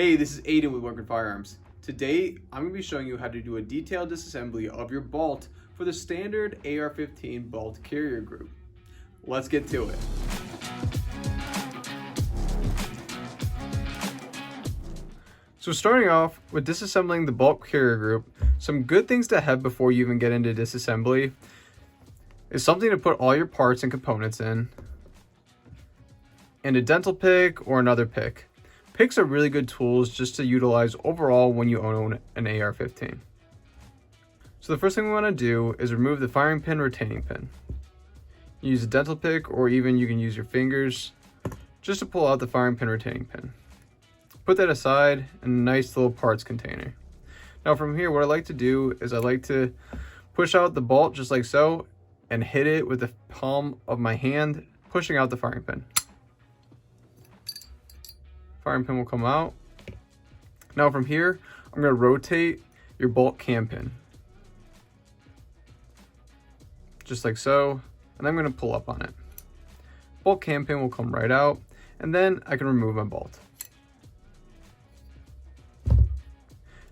Hey, this is Aiden with Workman Firearms. Today, I'm going to be showing you how to do a detailed disassembly of your bolt for the standard AR-15 bolt carrier group. Let's get to it. So starting off with disassembling the bolt carrier group, some good things to have before you even get into disassembly is something to put all your parts and components in, and a dental pick or another pick. Picks are really good tools just to utilize overall when you own an AR-15. So the first thing we want to do is remove the firing pin retaining pin. Use a dental pick, or even you can use your fingers just to pull out the firing pin retaining pin. Put that aside in a nice little parts container. Now from here, what I like to do is I like to push out the bolt just like so and hit it with the palm of my hand, pushing out the firing pin. Firing pin will come out. Now from here, I'm going to rotate your bolt cam pin. Just like so, and I'm going to pull up on it. Bolt cam pin will come right out, and then I can remove my bolt.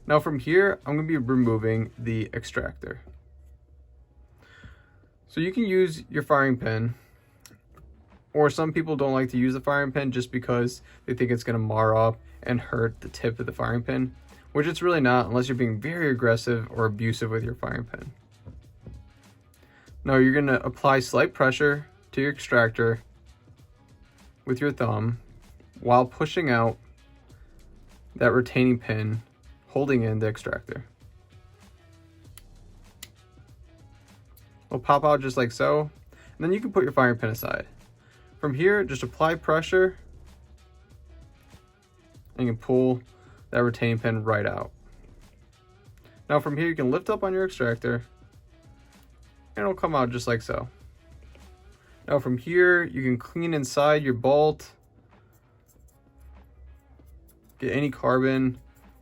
Now from here, I'm going to be removing the extractor. So you can use your firing pin, or some people don't like to use the firing pin just because they think it's going to mar up and hurt the tip of the firing pin, which it's really not unless you're being very aggressive or abusive with your firing pin. Now you're going to apply slight pressure to your extractor with your thumb while pushing out that retaining pin holding in the extractor. It'll pop out just like so, and then you can put your firing pin aside. From here, just apply pressure and you can pull that retaining pin right out. Now from here, you can lift up on your extractor and it'll come out just like so. Now from here, you can clean inside your bolt, get any carbon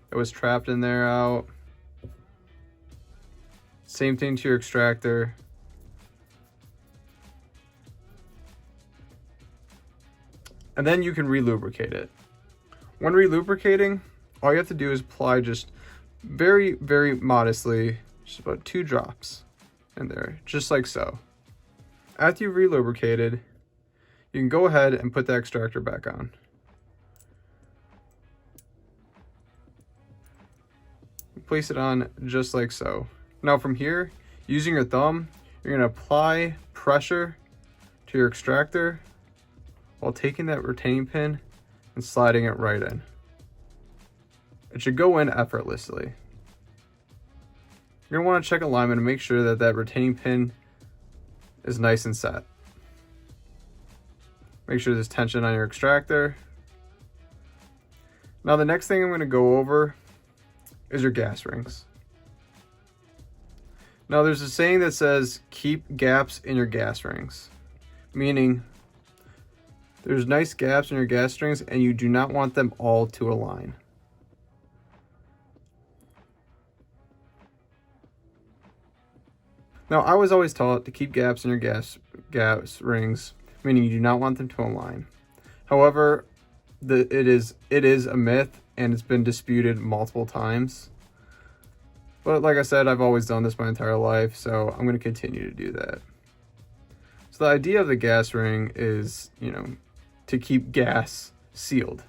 that was trapped in there out. Same thing to your extractor. And then you can re-lubricate it. When re-lubricating, all you have to do is apply just very, very modestly, just about 2 drops in there, just like so. After you've re-lubricated, you can go ahead and put the extractor back on. Place it on just like so. Now from here, using your thumb, you're going to apply pressure to your extractor while taking that retaining pin and sliding it right in. It should go in effortlessly. You're going to want to check alignment and make sure that that retaining pin is nice and set. Make sure there's tension on your extractor. Now the next thing I'm going to go over is your gas rings. Now there's a saying that says keep gaps in your gas rings, meaning there's nice gaps in your gas rings and you do not want them all to align. Now I was always taught to keep gaps in your gas rings, meaning you do not want them to align. However, it is a myth and it's been disputed multiple times. But like I said, I've always done this my entire life, so I'm going to continue to do that. So the idea of the gas ring is, to keep gas sealed.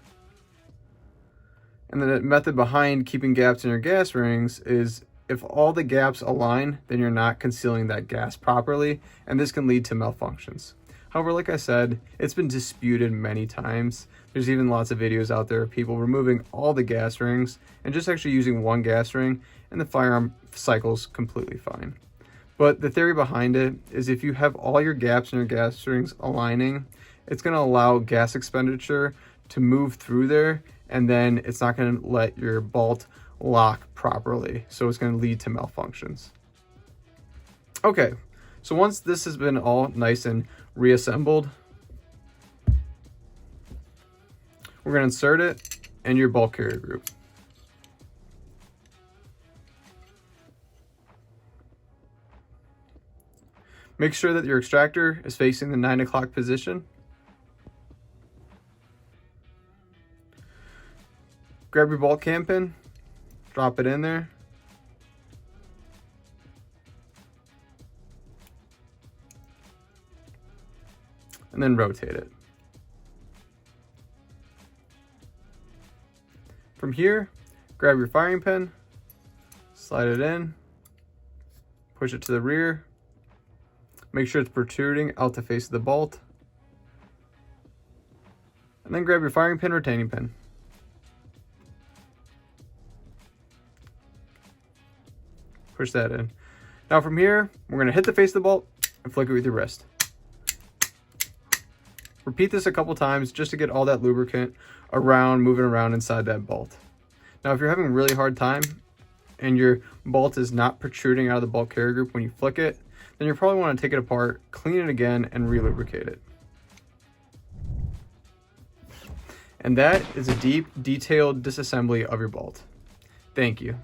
And the method behind keeping gaps in your gas rings is if all the gaps align, then you're not concealing that gas properly, and this can lead to malfunctions. However, like I said, it's been disputed many times. There's even lots of videos out there of people removing all the gas rings and just actually using one gas ring, and the firearm cycles completely fine. But the theory behind it is if you have all your gaps in your gas rings aligning, it's going to allow gas expenditure to move through there, and then it's not going to let your bolt lock properly. So it's going to lead to malfunctions. Okay, so once this has been all nice and reassembled, we're going to insert it in your bolt carrier group. Make sure that your extractor is facing the 9 o'clock position. Grab your bolt cam pin, drop it in there. And then rotate it. From here, grab your firing pin, slide it in, push it to the rear, make sure it's protruding out the face of the bolt, and then grab your firing pin, retaining pin. Push that in. Now from here, we're going to hit the face of the bolt and flick it with your wrist. Repeat this a couple times just to get all that lubricant moving around inside that bolt. Now, if you're having a really hard time and your bolt is not protruding out of the bolt carrier group when you flick it, then you probably want to take it apart, clean it again, and re-lubricate it. And that is a deep, detailed disassembly of your bolt. Thank you.